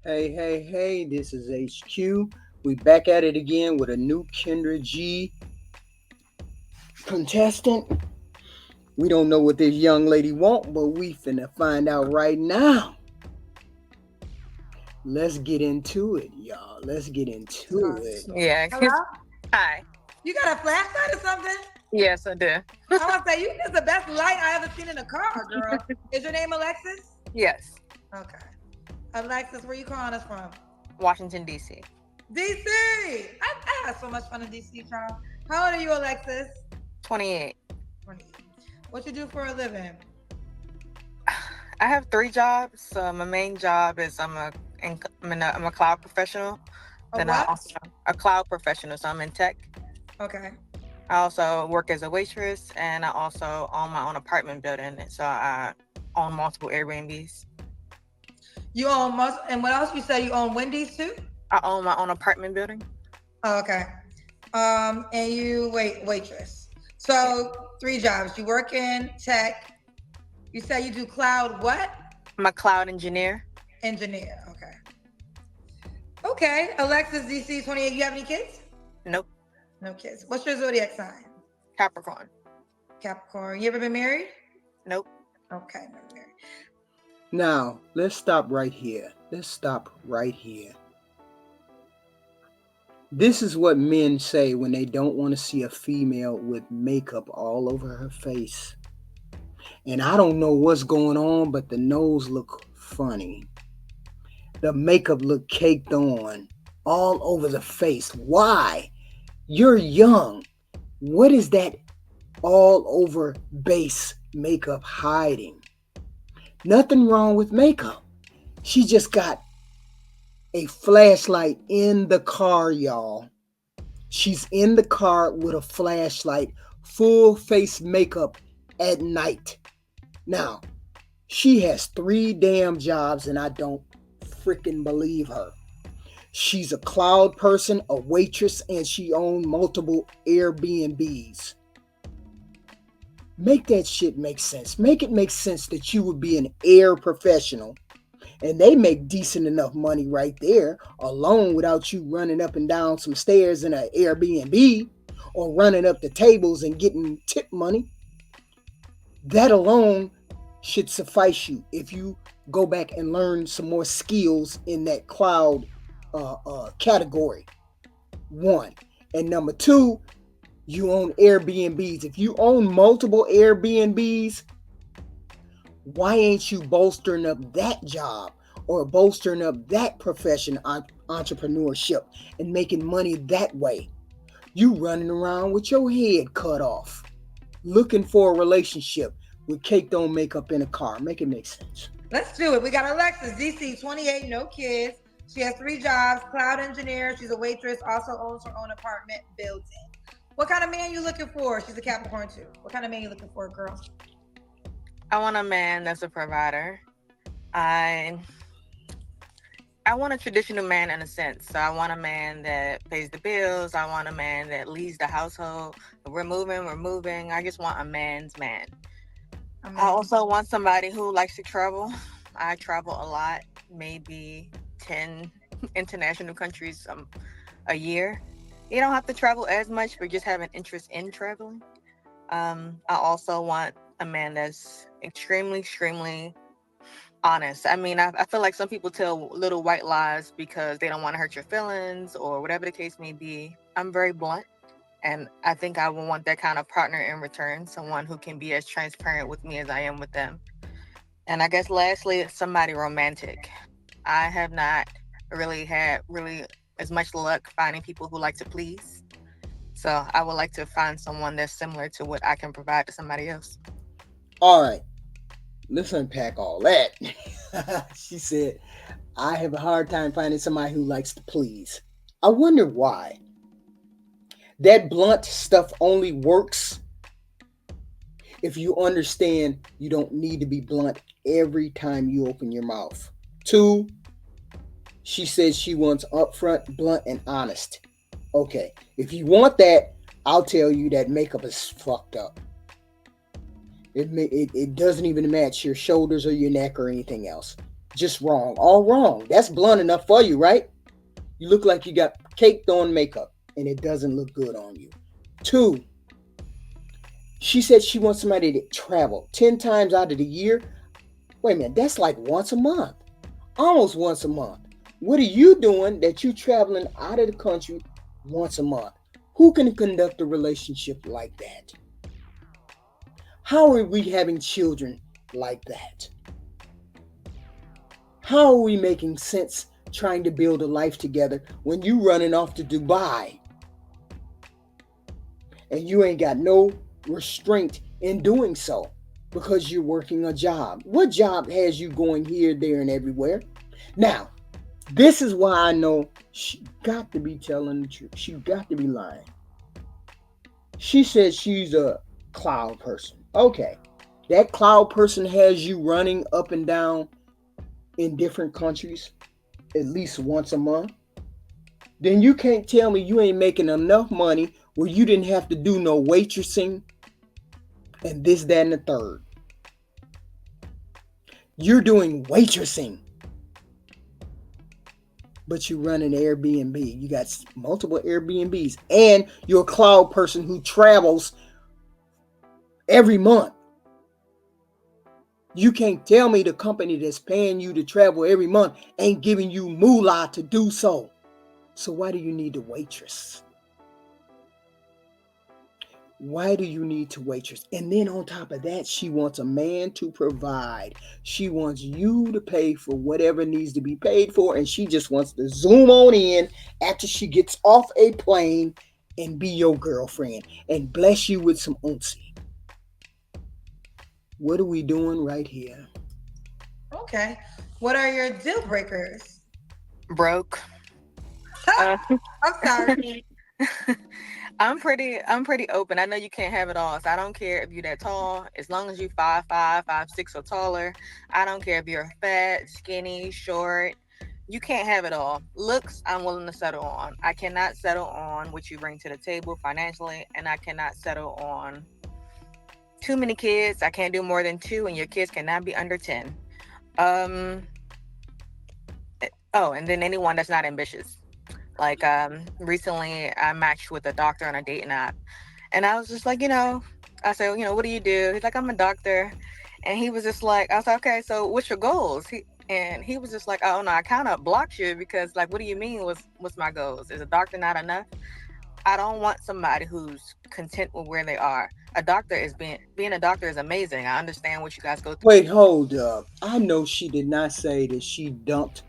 Hey, hey, hey, this is HQ. We back at it again with a new Kendra G contestant. We don't know what this young lady want, but we finna find out right now. Let's get into it, y'all. Let's get into it. Yeah. Hello? Hi. You got a flashlight or something? Yes, I do. I want to say you is the best light I ever seen in a car, girl. Is your name Alexis? Yes. Okay. Alexis, where you calling us from? Washington, D.C. DC. I had so much fun in DC, child. How old are you, Alexis? 28. 20. What you do for a living? I have 3 jobs. So my main job is I'm a cloud professional. A Then I what? also a cloud professional. So I'm in tech. Okay. I also work as a waitress, and I also own my own apartment building. So I own multiple Airbnbs. You own most, and what else you say? You own Wendy's too? I own my own apartment building. Oh, okay. And you waitress. Yeah. So 3 jobs. You work in tech. You say you do cloud what? I'm a cloud engineer. Engineer. Okay. Okay. Alexis DC 28. You have any kids? Nope. No kids. What's your zodiac sign? Capricorn. Capricorn. You ever been married? Nope. Okay, never married. Now, let's stop right here. Let's stop right here. This is what men say when they don't want to see a female with makeup all over her face. And I don't know what's going on, but the nose look funny. The makeup look caked on all over the face. Why? You're young. What is that all over base makeup hiding? Nothing wrong with makeup. She just got a flashlight in the car, y'all. She's in the car with a flashlight, full face makeup at night. Now, she has 3 damn jobs and I don't freaking believe her. She's a cloud person, a waitress, and she owned multiple Airbnbs. Make that shit make sense. Make it make sense that you would be an air professional. And they make decent enough money right there alone without you running up and down some stairs in an Airbnb or running up the tables and getting tip money. That alone should suffice you if you go back and learn some more skills in that cloud category. One. And number two, you own Airbnbs. If you own multiple Airbnbs, why ain't you bolstering up that job or bolstering up that profession, entrepreneurship, and making money that way? You running around with your head cut off, looking for a relationship with cake don't makeup in a car. Make it make sense. Let's do it. We got Alexis DC 28. No kids. She has 3 jobs. Cloud engineer. She's a waitress. Also owns her own apartment building. What kind of man you looking for? She's a Capricorn too. What kind of man you looking for, girl? I want a man that's a provider. I I want a traditional man in a sense. So I want a man that pays the bills. I want a man that leads the household. If we're moving, we're moving. I just want a man's man. I also want somebody who likes to travel. I travel a lot, maybe 10 international countries a year. You don't have to travel as much, but just have an interest in traveling. I also want a man that's extremely honest. I mean, I feel like some people tell little white lies because they don't want to hurt your feelings or whatever the case may be. I'm very blunt, and I think I would want that kind of partner in return, someone who can be as transparent with me as I am with them. And I guess lastly, somebody romantic. I have not really had really as much luck finding people who like to please. So I would like to find someone that's similar to what I can provide to somebody else. All right, let's unpack all that. She said, I have a hard time finding somebody who likes to please. I wonder why. That blunt stuff only works if you understand you don't need to be blunt every time you open your mouth. Two, she says she wants upfront, blunt, and honest. Okay, if you want that, I'll tell you that makeup is fucked up. It doesn't even match your shoulders or your neck or anything else. Just wrong. All wrong. That's blunt enough for you, right? You look like you got caked on makeup and it doesn't look good on you. Two, she said she wants somebody to travel 10 times out of the year. Wait a minute, that's like once a month. Almost once a month. What are you doing that you traveling out of the country once a month? Who can conduct a relationship like that? How are we having children like that? How are we making sense trying to build a life together when you running off to Dubai and you ain't got no restraint in doing so because you're working a job? What job has you going here, there, and everywhere? Now, this is why I know she got to be telling the truth. She got to be lying. She said she's a cloud person. Okay. That cloud person has you running up and down in different countries at least once a month. Then you can't tell me you ain't making enough money where you didn't have to do no waitressing and this, that, and the third. You're doing waitressing, but you run an Airbnb. You got multiple Airbnbs, and you're a cloud person who travels every month. You can't tell me the company that's paying you to travel every month ain't giving you moolah to do so. So why do you need a waitress? Why do you need to waitress? And then on top of that, she wants a man to provide. She wants you to pay for whatever needs to be paid for. And she just wants to zoom on in after she gets off a plane and be your girlfriend and bless you with some unsy. What are we doing right here? Okay. What are your deal breakers? Broke. I'm sorry. I'm pretty open. I know you can't have it all. So I don't care if you're that tall, as long as you 5'5", 5'6" or taller. I don't care if you're fat, skinny, short. You can't have it all. Looks, I'm willing to settle on. I cannot settle on what you bring to the table financially, and I cannot settle on too many kids. I can't do more than 2, and your kids cannot be under 10. Um. Oh, and then anyone that's not ambitious. Like recently I matched with a doctor on a dating app, and I was just like, I said, what do you do? He's like, I'm a doctor. And he was just like, I was like, okay, so what's your goals? He was just like, oh no, I kind of blocked you because, like, what do you mean what's my goals? Is a doctor not enough? I don't want somebody who's content with where they are. A doctor is being a doctor is amazing. I understand what you guys go through. Wait, hold up. I know she did not say that she dumped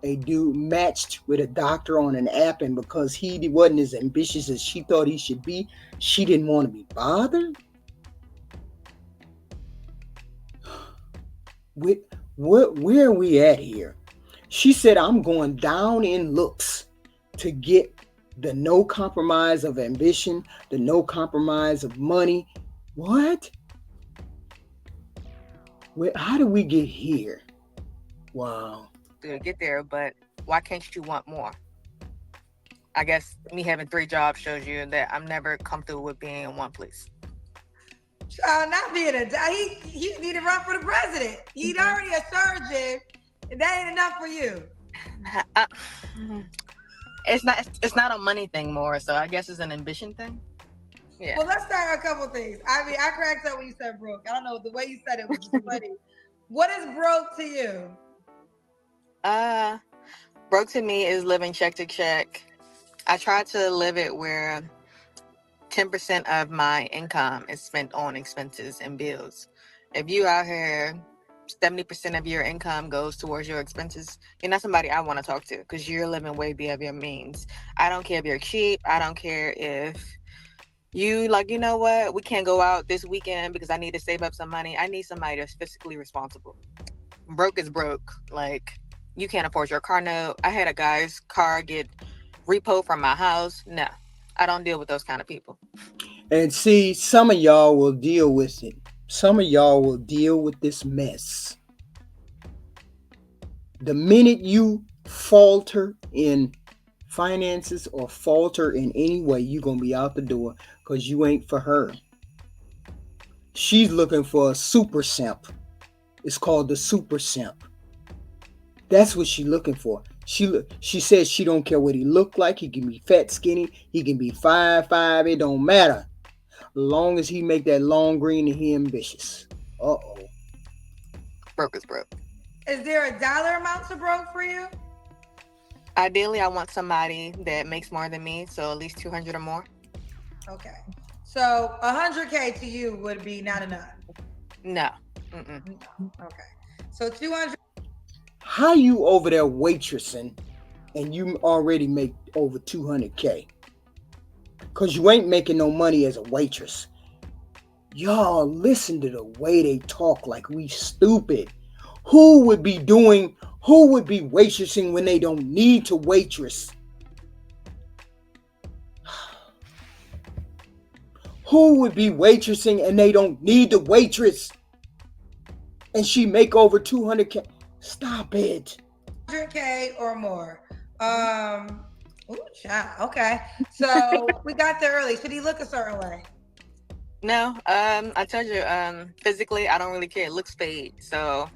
a dude matched with a doctor on an app, and because he wasn't as ambitious as she thought he should be, she didn't want to be bothered with where are we at here? She said, I'm going down in looks to get the no compromise of ambition, the no compromise of money. What? How did we get here? Wow. To get there, but why can't you want more? I guess me having 3 jobs shows you that I'm never comfortable with being in one place. Not being he need to run for the president. He's already a surgeon. That ain't enough for you. It's not a money thing more, so I guess it's an ambition thing. Yeah. Well, let's start a couple things. I mean, I cracked up when you said broke. I don't know, the way you said it was just funny. What is broke to you? Broke to me is living check to check. I try to live it where 10% of my income is spent on expenses and bills. If you out here, 70% of your income goes towards your expenses, you're not somebody I want to talk to because you're living way beyond your means. I don't care if you're cheap. I don't care if you like, you know what, we can't go out this weekend because I need to save up some money. I need somebody that's fiscally responsible. Broke is broke. Like, you can't afford your car note. I had a guy's car get repo from my house. No, I don't deal with those kind of people. And see, some of y'all will deal with it. Some of y'all will deal with this mess. The minute you falter in finances or falter in any way, you're going to be out the door because you ain't for her. She's looking for a super simp. It's called the super simp. That's what she looking for. She says she don't care what he look like. He can be fat, skinny. He can be 5'5". It don't matter. Long as he make that long green and he ambitious. Uh-oh. Broke is broke. Is there a dollar amount to broke for you? Ideally, I want somebody that makes more than me, so at least 200 or more. Okay. So 100K to you would be not enough. No. Okay. So 200. How you over there waitressing and you already make over 200K? Because you ain't making no money as a waitress. Y'all listen to the way they talk like we stupid. Who would be waitressing when they don't need to waitress? Who would be waitressing and they don't need to waitress? And she make over 200K. Stop it. 100K or more. Ooh, child. Okay. So we got there early. Should he look a certain way? No. I told you, physically, I don't really care. It looks fade. So,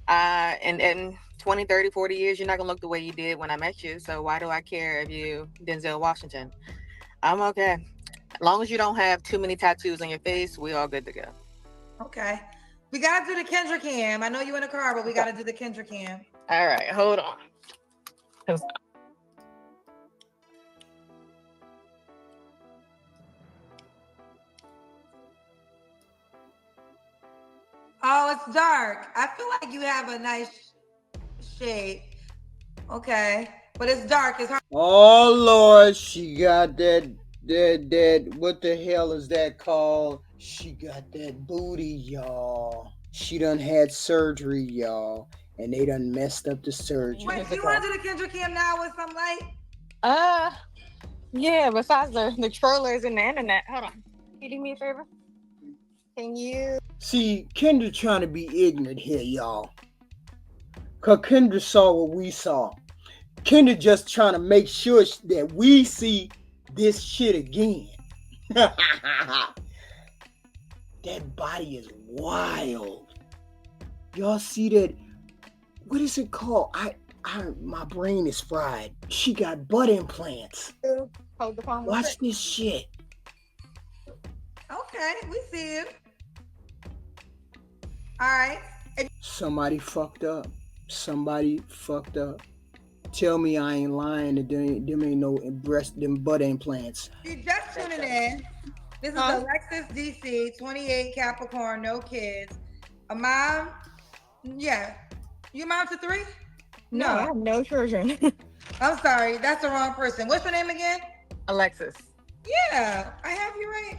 in 20, 30, 40 years, you're not going to look the way you did when I met you. So why do I care if you Denzel Washington? I'm okay. As long as you don't have too many tattoos on your face, we all good to go. Okay. We got to do the Kendra cam. I know you in the car, but we got to do the Kendra cam. All right. Hold on. Oh, it's dark. I feel like you have a nice shade. Okay. But it's dark. It's hard. Oh, Lord. She got that, what the hell is that called? She got that booty, y'all. She done had surgery, y'all. And they done messed up the surgery. Wait, you want to do the Kendra cam now with some light? Yeah, besides the trollers and the internet. Hold on. Can you do me a favor? Can you? See, Kendra trying to be ignorant here, y'all. Because Kendra saw what we saw. Kendra just trying to make sure that we see this shit again. That body is wild. Y'all see that? What is it called? My brain is fried. She got butt implants. Hold the phone. Watch this shit. Okay, we see you. All right. Somebody fucked up. Tell me I ain't lying. That them ain't no them butt implants. You just tuning in. This is Alexis DC, 28, Capricorn, no kids. A mom? Yeah. You mom to 3? No, I have no children. I'm sorry, that's the wrong person. What's your name again? Alexis. Yeah, I have you right.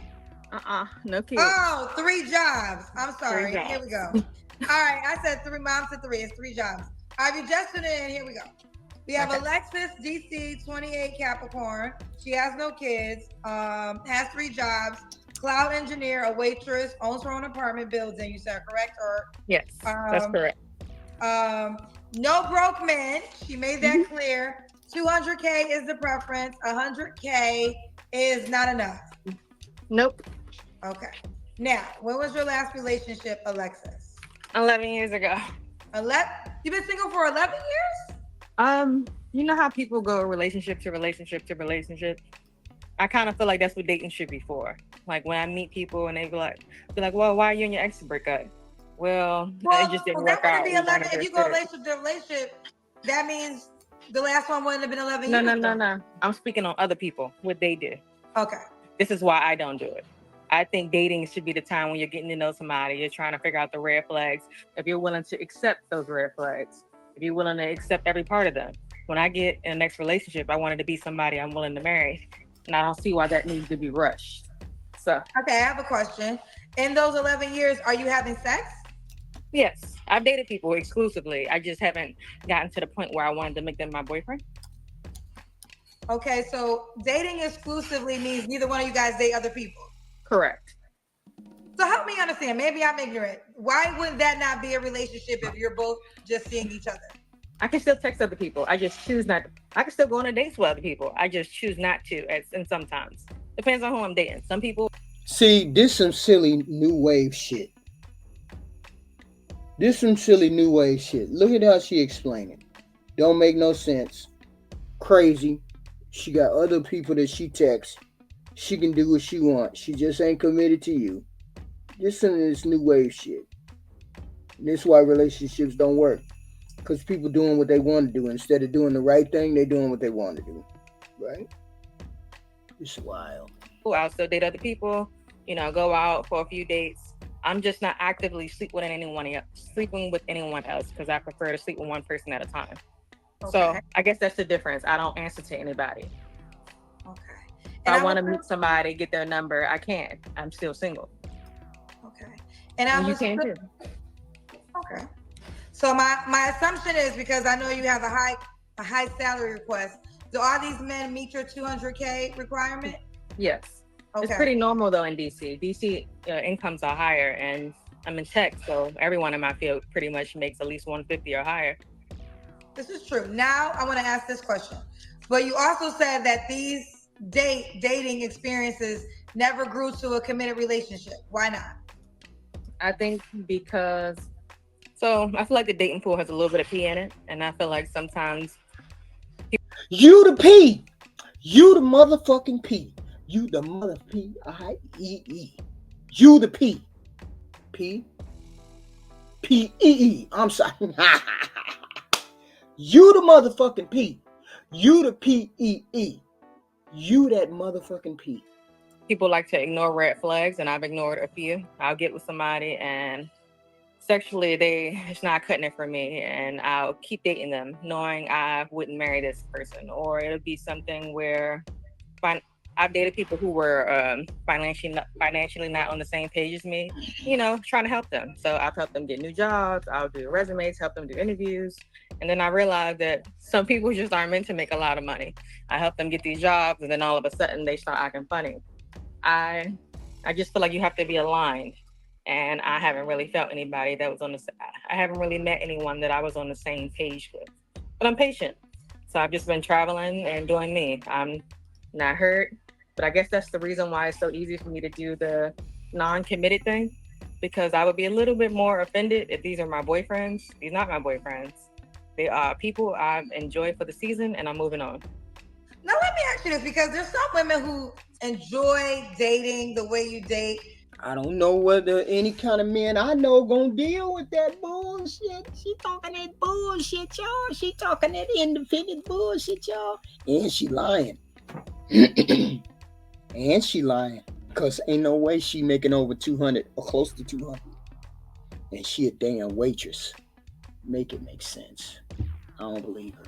No kids. Oh, 3 jobs. I'm sorry. 3 jobs. Here we go. All right, I said 3 moms to 3. It's 3 jobs. All right, you just tuned in. Here we go. We have Alexis DC, 28, Capricorn. She has no kids. Has 3 jobs. Cloud engineer, a waitress, owns her own apartment building. You said correct? Or yes, that's correct. No broke men. She made that clear. 200K is the preference. 100K is not enough. Nope. Okay. Now, when was your last relationship, Alexis? 11 years ago. 11? You've been single for 11 years? You know how people go relationship to relationship to relationship? I kind of feel like that's what dating should be for. Like when I meet people and they be like, well, why are you and your ex break up? Well, it just didn't work out. Be 11. If you go relationship to relationship, that means the last one wouldn't have been 11 years. No. I'm speaking on other people, what they did. Okay. This is why I don't do it. I think dating should be the time when you're getting to know somebody. You're trying to figure out the red flags. If you're willing to accept those red flags, if you're willing to accept every part of them. When I get in the next relationship, I want it to be somebody I'm willing to marry. And I don't see why that needs to be rushed. So. Okay, I have a question. In those 11 years, are you having sex? Yes, I've dated people exclusively. I just haven't gotten to the point where I wanted to make them my boyfriend. Okay, so dating exclusively means neither one of you guys date other people. Correct. So help me understand. Maybe I'm ignorant. Why would that not be a relationship if you're both just seeing each other? I can still text other people. I just choose not to. I can still go on a date with other people. I just choose not to, and sometimes. Depends on who I'm dating. Some people. See, this some silly new wave shit. This some silly new wave shit. Look at how she explained it. Don't make no sense. Crazy. She got other people that she texts. She can do what she wants. She just ain't committed to you. This some of this new wave shit. And this is why relationships don't work. Because people doing what they want to do. Instead of doing the right thing, they doing what they want to do. Right? It's wild. I'll still date other people, go out for a few dates. I'm just not actively sleeping with anyone else because I prefer to sleep with one person at a time. So Okay. I guess that's the difference. I don't answer to anybody. Okay. If And I I want to was meet somebody, get their number, I can. I'm still single. okay. And I And you was can too. okay. So my assumption is because I know you have a high salary request. Do all these men meet your 200K requirement? Yes. It's Okay. pretty normal though in DC. DC incomes are higher, and I'm in tech, so everyone in my field pretty much makes at least 150 or higher. This is true. Now I want to ask this question. But you also said that these dating experiences never grew to a committed relationship. Why not? I think because I feel like the dating pool has a little bit of pee in it, and I feel like sometimes You the P. You the motherfucking P. You the mother P-I-E-E. You the P. P. P-E-E. I'm sorry. You the motherfucking P. You the P-E-E. You that motherfucking P. people like to ignore red flags, and I've ignored a few. I'll get with somebody and sexually it's not cutting it for me, and I'll keep dating them knowing I wouldn't marry this person, or it'll be something where I've dated people who were financially not on the same page as me, trying to help them. So I've helped them get new jobs, I'll do resumes, help them do interviews, and then I realized that some people just aren't meant to make a lot of money. I help them get these jobs, and then all of a sudden they start acting funny. I just feel like you have to be aligned, and I haven't really felt anybody that was I haven't really met anyone that I was on the same page with. But I'm patient, so I've just been traveling and doing me. I'm not hurt, but I guess that's the reason why it's so easy for me to do the non-committed thing, because I would be a little bit more offended if these are my boyfriends. These are not my boyfriends. They are people I've enjoyed for the season, and I'm moving on. Now let me ask you this because there's some women who enjoy dating the way you date. I don't know whether any kind of man I know gonna deal with that bullshit. She talking that bullshit, y'all. She talking that independent bullshit, y'all. And she lying. And she lying. Because ain't no way she making over 200 or close to 200. And she a damn waitress. Make it make sense. I don't believe her.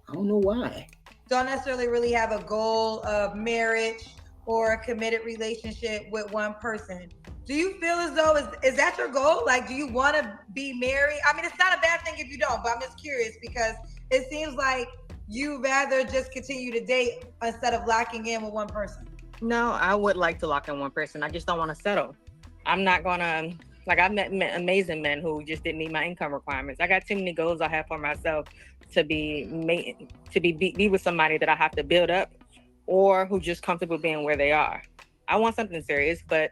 I don't know why. Don't necessarily really have a goal of marriage or a committed relationship with one person. Do you feel as though is that your goal? Like, do you want to be married? I mean, it's not a bad thing if you don't, but I'm just curious because it seems like you rather just continue to date instead of locking in with one person. No, I would like to lock in one person. I just don't want to settle. I'm not gonna I've met amazing men who just didn't meet my income requirements. I got too many goals I have for myself to be with somebody that I have to build up, or who just comfortable being where they are. I want something serious, but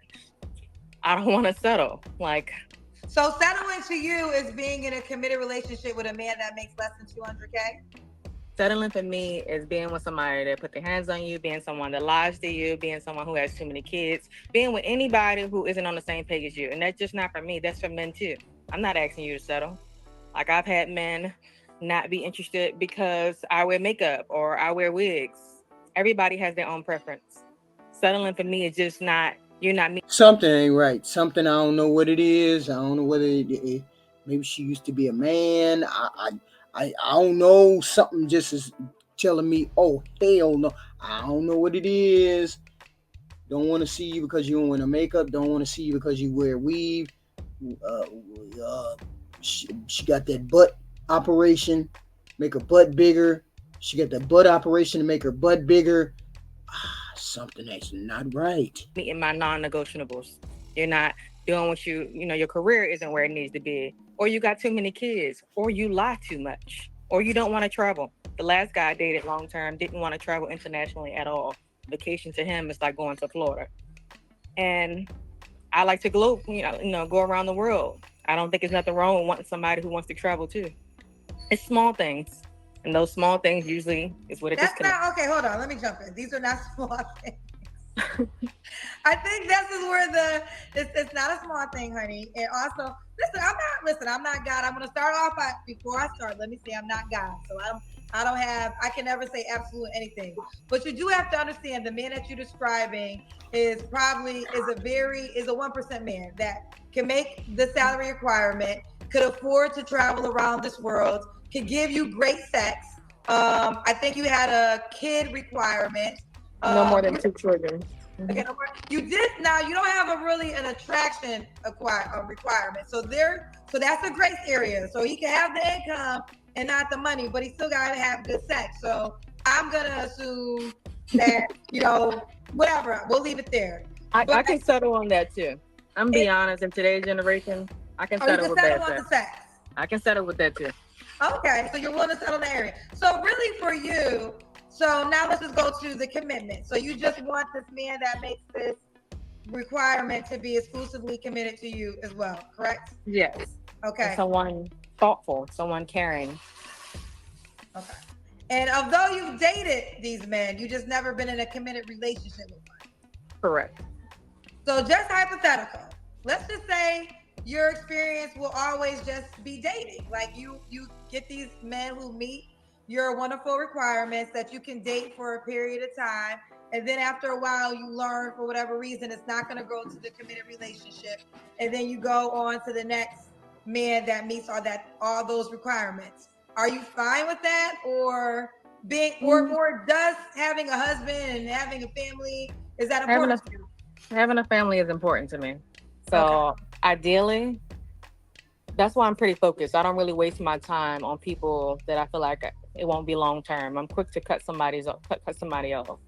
I don't want to settle. So settling to you is being in a committed relationship with a man that makes less than 200K? Settling for me is being with somebody that put their hands on you, being someone that lies to you, being someone who has too many kids, being with anybody who isn't on the same page as you. And that's just not for me. That's for men too. I'm not asking you to settle. I've had men not be interested because I wear makeup or I wear wigs. Everybody has their own preference. Settling for me is just not, you're not me. Something ain't right. Something I don't know what it is. I don't know whether maybe she used to be a man. I don't know. Something just is telling me, oh hell no. I don't know what it is. Don't want to see you because you don't wear makeup. Don't want to see you because you wear weave. Uh, she got that butt operation, make her butt bigger. She got that butt operation to make her butt bigger. Something that's not right. Meeting my non-negotiables. You're not doing what your career isn't where it needs to be, or you got too many kids, or you lie too much, or you don't want to travel. The last guy I dated long term didn't want to travel internationally at all. Vacation to him is like going to Florida, and I like to go around the world. I don't think there's nothing wrong with wanting somebody who wants to travel too. It's small things, and those small things usually is what it That's disconnects. not okay. Hold on, let me jump in. These are not small things. I think this is where it's not a small thing, honey. And also, I'm not God. I'm gonna start off before I start. Let me say I'm not God, so I can never say absolute anything. But you do have to understand the man that you're describing is a 1% man that can make the salary requirement, could afford to travel around this world, can give you great sex. I think you had a kid requirement. No more than You 2 children. Okay, no more. You did now. You don't have a really an attraction requirement. So that's a grace area. So he can have the income and not the money, but he still gotta have good sex. So I'm gonna assume that whatever. We'll leave it there. I But can settle on that too. I'm gonna be it, honest. In today's generation, I can or you settle can with settle that on too. the sex. I can settle with that too. Okay, so you're willing to settle in the area. So really for you, so now let's just go to the commitment. So you just want this man that makes this requirement to be exclusively committed to you as well, correct? Yes. And Okay. someone thoughtful, someone caring. Okay. And although you've dated these men, you just never been in a committed relationship with one. Correct. So just hypothetical. Let's just say your experience will always just be dating. Like you get these men who meet your wonderful requirements that you can date for a period of time. And then after a while you learn for whatever reason it's not going to grow to the committed relationship. And then you go on to the next man that meets all those requirements. Are you fine with that? Or being or does having a husband and having a family, is that Having important a to you? having a family is important to me. Okay. So ideally, that's why I'm pretty focused. I don't really waste my time on people that I feel like it won't be long term. I'm quick to cut somebody off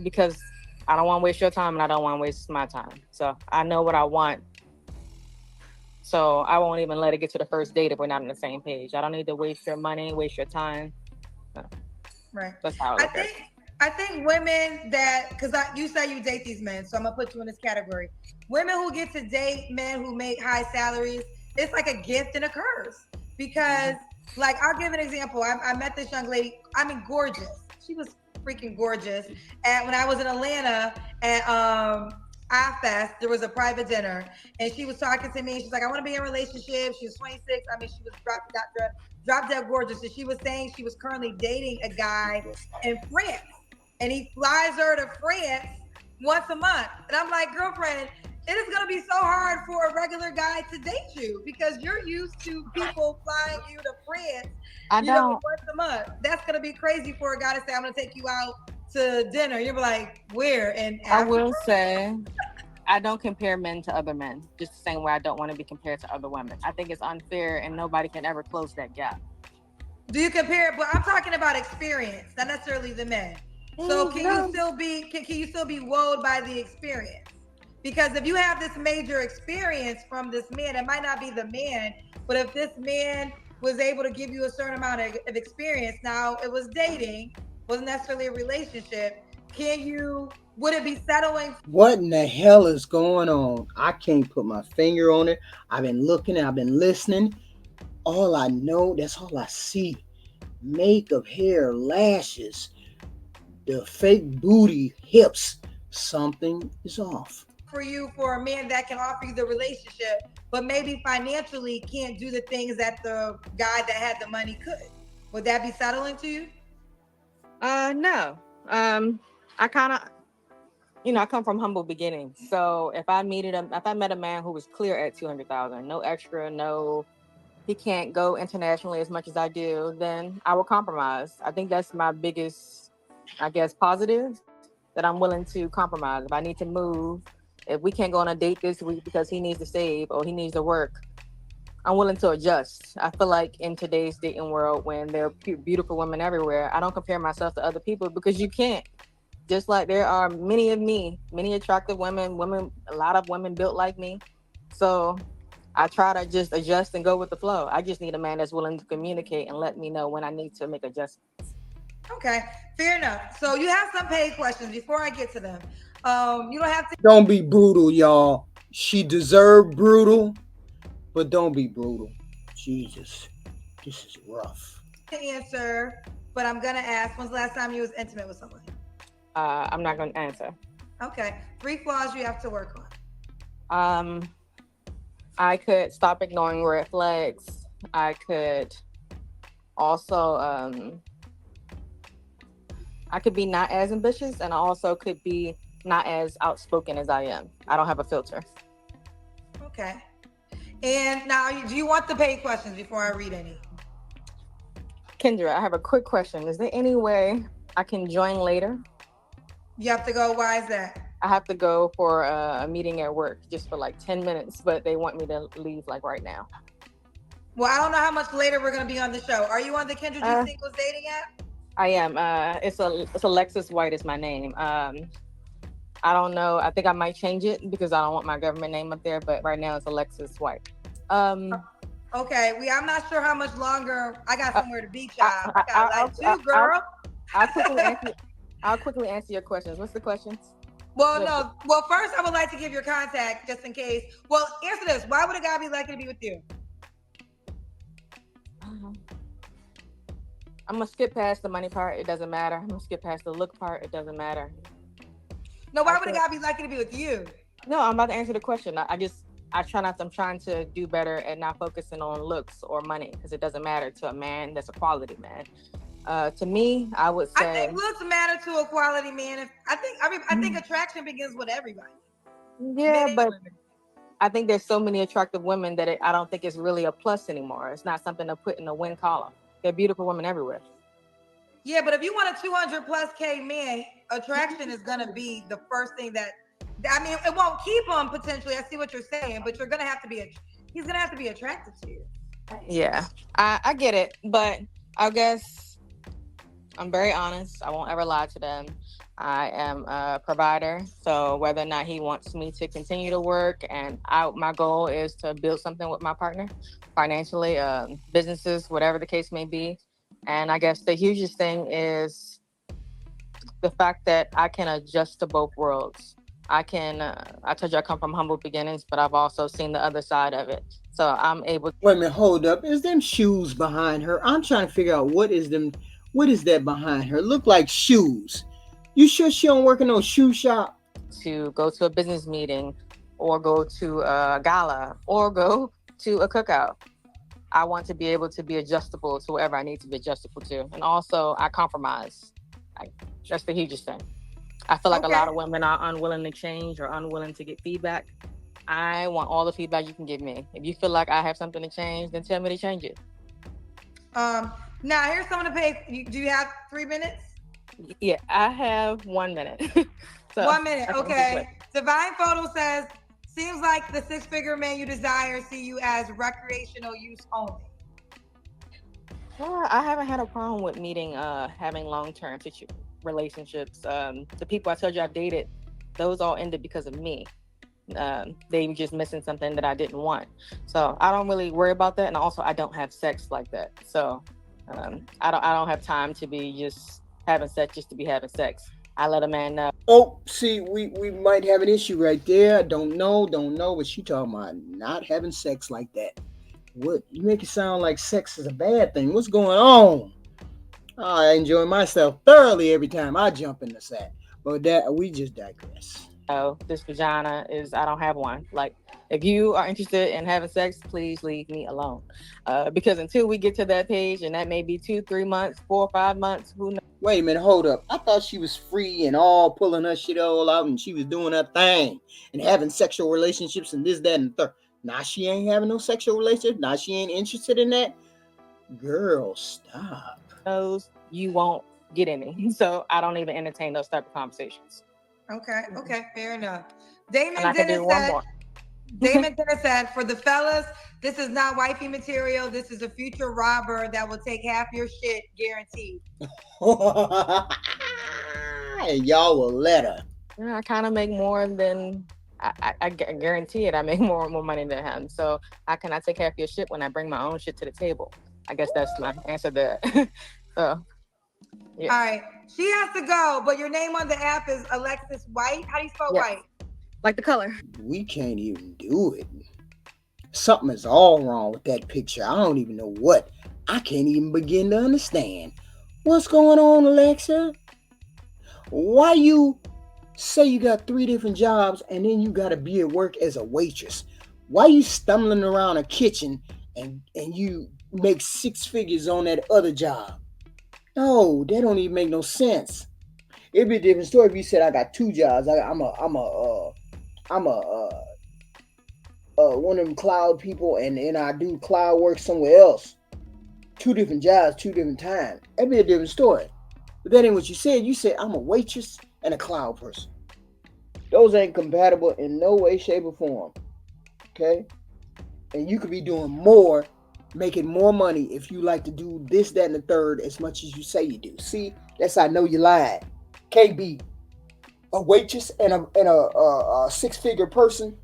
because I don't want to waste your time and I don't want to waste my time. So I know what I want. So I won't even let it get to the first date if we're not on the same page. I don't need to waste your money, waste your time. So Right. that's how I I look at it. think I think women that because you say you date these men, so I'm gonna put you in this category. Women who get to date men who make high salaries, it's like a gift and a curse. Because like I'll give an example. I met this young lady. I mean, gorgeous. She was freaking gorgeous. And when I was in Atlanta at iFest, there was a private dinner, and she was talking to me. She's like, "I want to be in a relationship." She was 26. I mean, she was drop dead gorgeous. And she was saying she was currently dating a guy in France, and he flies her to France once a month. And I'm like, girlfriend, it is going to be so hard for a regular guy to date you because you're used to people flying you to France, I don't. once a month. That's going to be crazy for a guy to say, I'm going to take you out to dinner. You're like, where? In I Africa? will say I don't compare men to other men, just the same way I don't want to be compared to other women. I think it's unfair and nobody can ever close that gap. Do you compare? But I'm talking about experience, not necessarily the men. So can you No. still be can you still be wowed by the experience? Because if you have this major experience from this man, it might not be the man, but if this man was able to give you a certain amount of experience, now it was dating, wasn't necessarily a relationship. Would it be settling? What in the hell is going on? I can't put my finger on it. I've been looking, I've been listening. All I know, that's all I see. Makeup, hair, lashes, the fake booty, hips. Something is off. For you for a man that can offer you the relationship, but maybe financially can't do the things that the guy that had the money could. Would that be settling to you? No. I kind of, I come from humble beginnings. So if I met a man who was clear at 200,000, no extra, no, he can't go internationally as much as I do, then I will compromise. I think that's my biggest, I guess, positive that I'm willing to compromise. If I need to move, if we can't go on a date this week because he needs to save or he needs to work, I'm willing to adjust. I feel like in today's dating world, when there are beautiful women everywhere, I don't compare myself to other people because you can't. Just like there are many attractive women, a lot of women built like me. So I try to just adjust and go with the flow. I just need a man that's willing to communicate and let me know when I need to make adjustments. Okay, fair enough. So you have some paid questions before I get to them. You don't have to. Don't be brutal, y'all. She deserved brutal. But don't be brutal. Jesus, this is rough. Answer, but I'm gonna ask. When's the last time you was intimate with someone? I'm not going to answer. Okay. 3 flaws you have to work Um, I could stop ignoring red flags. I could also, I could be not as ambitious, and I also could be not as outspoken as I am. I don't have a filter. on. Okay. And now, do you want the paid questions before I read any? Kendra, I have a quick question. Is there any way I can join later? You have to go. Why is that? I have to go for a meeting at work just for like 10 minutes, but they want me to leave like right now. Well, I don't know how much later we're gonna be on the show. Are you on the Kendra G Uh, Singles dating app? I am. It's Alexis White is my name. I don't know. I think I might change it because I don't want my government name up there, but right now it's Alexis White. Okay, I'm not sure how much longer. I got somewhere to be, child. I, I got I, life too, girl. I'll quickly answer your questions. What's the questions? Well, no. Well, first, I would like to give your contact just in case. Well, answer this. Why would a guy be lucky to be with you? I'm gonna skip past the money part. It doesn't matter. I'm gonna skip past the look part. It doesn't matter. No, why would a guy be lucky to be with you? No, I'm about to answer the question. I try not to, I'm trying to do better at not focusing on looks or money because it doesn't matter to a man that's a quality man. To me, I would say I think looks matter to a quality man. I think attraction begins with everybody. Yeah, but I think there's so many attractive women that I don't think it's really a plus anymore. It's not something to put in the win column. There are beautiful women everywhere. Yeah, but if you want a 200 plus K man, attraction is gonna be the first thing that. I mean, it won't keep him potentially. I see what you're saying, but he's gonna have to be attracted to you. Yeah, I get it, but I guess I'm very honest. I won't ever lie to them. I am a provider, so whether or not he wants me to continue to work, and my goal is to build something with my partner, financially, businesses, whatever the case may be. And I guess the hugest thing is the fact that I can adjust to both worlds. I told you I come from humble beginnings, but I've also seen the other side of it. So I'm able. Wait a minute, hold up. Is them shoes behind her? I'm trying to figure out what is that behind her? Look like shoes. You sure she don't work in no shoe shop? To go to a business meeting or go to a gala or go to a cookout. I want to be able to be adjustable to whatever I need to be adjustable to. And also I compromise. That's the hugest thing. I feel like a lot of women are unwilling to change or unwilling to get feedback. I want all the feedback you can give me. If you feel like I have something to change, then tell me to change it. Now here's someone to pay. Do you have 3 minutes? Yeah, I have 1 minute. So 1 minute, okay. Divine Photo says, seems like the 6-figure man you desire see you as recreational use only. Well, I haven't had a problem with having long-term relationships. The people I told you I've dated, those all ended because of me. They were just missing something that I didn't want. So I don't really worry about that. And also I don't have sex like that. So I don't have time to be just having sex just to be having sex. I let a man know. Oh, see, we might have an issue right there. Don't know, but she talking about not having sex like that. What, you make it sound like sex is a bad thing. What's going on? I enjoy myself thoroughly every time I jump in the sack. But that we just digress. This vagina is, I don't have one. Like, if you are interested in having sex, please leave me alone. Because until we get to that page, and that may be 2, 3 months, 4 or 5 months, who knows? Wait a minute, hold up. I thought she was free and all pulling her shit all out and she was doing her thing and having sexual relationships and this, that, and third. Now she ain't having no sexual relationships. Now she ain't interested in that. Girl, stop. You won't get any. So I don't even entertain those type of conversations. Okay, fair enough. Damon Dennis said, for the fellas, this is not wifey material. This is a future robber that will take half your shit, guaranteed. And y'all will let her. Yeah, I kind of make more than I guarantee it. I make more money than him. So how can I take half your shit when I bring my own shit to the table? I guess that's my answer there. So. Yeah. All right. She has to go, but your name on the app is Alexis White. How do you spell white? Like the color. We can't even do it. Something is all wrong with that picture. I don't even know what. I can't even begin to understand. What's going on, Alexa? Why you say you got three different jobs and then you got to be at work as a waitress? Why you stumbling around a kitchen and you make six figures on that other job? No, that don't even make no sense. It'd be a different story if you said I got two jobs. I'm a one of them cloud people, and I do cloud work somewhere else. Two different jobs, two different times. That'd be a different story. But that ain't what you said. You said I'm a waitress and a cloud person. Those ain't compatible in no way, shape, or form. Okay? And you could be doing more, making more money if you like to do this, that, and the third as much as you say you do. See, that's how I know you lied. Can't be a waitress and a six-figure person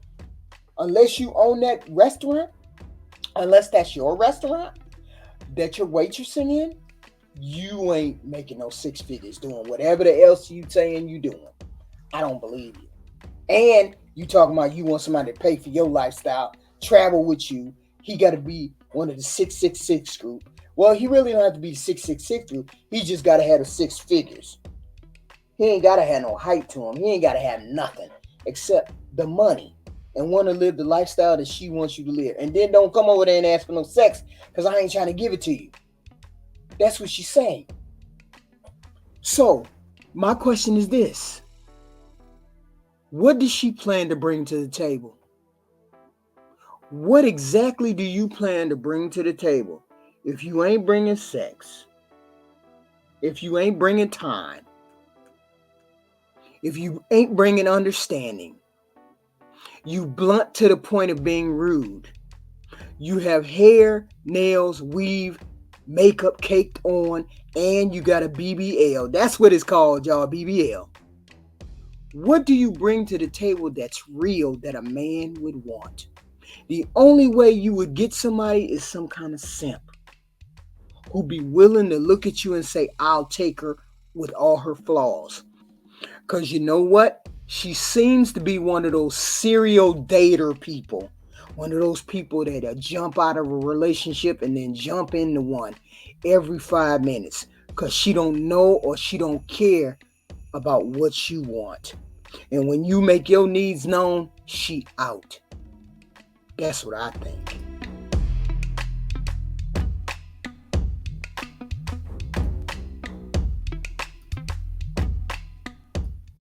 unless you own that restaurant, unless that's your restaurant that you're waitressing in. You ain't making no six figures doing whatever the else you saying you doing. I don't believe you. And you talking about you want somebody to pay for your lifestyle, travel with you. He got to be one of the 666 group. Well, he really don't have to be 666 group. He just got to have the six figures. He ain't got to have no height to him. He ain't got to have nothing except the money and want to live the lifestyle that she wants you to live. And then don't come over there and ask for no sex because I ain't trying to give it to you. That's what she's saying. So, my question is this. What does she plan to bring to the table? What exactly do you plan to bring to the table? If you ain't bringing sex, if you ain't bringing time, if you ain't bringing understanding, you blunt to the point of being rude, you have hair, nails, weave, makeup caked on, and you got a BBL. That's what it's called, y'all, BBL. What do you bring to the table that's real that a man would want? The only way you would get somebody is some kind of simp who be willing to look at you and say, I'll take her with all her flaws. Because you know what? She seems to be one of those serial dater people. One of those people that jump out of a relationship and then jump into one every 5 minutes. Because she don't know or she don't care about what you want. And when you make your needs known, she out. That's what I think.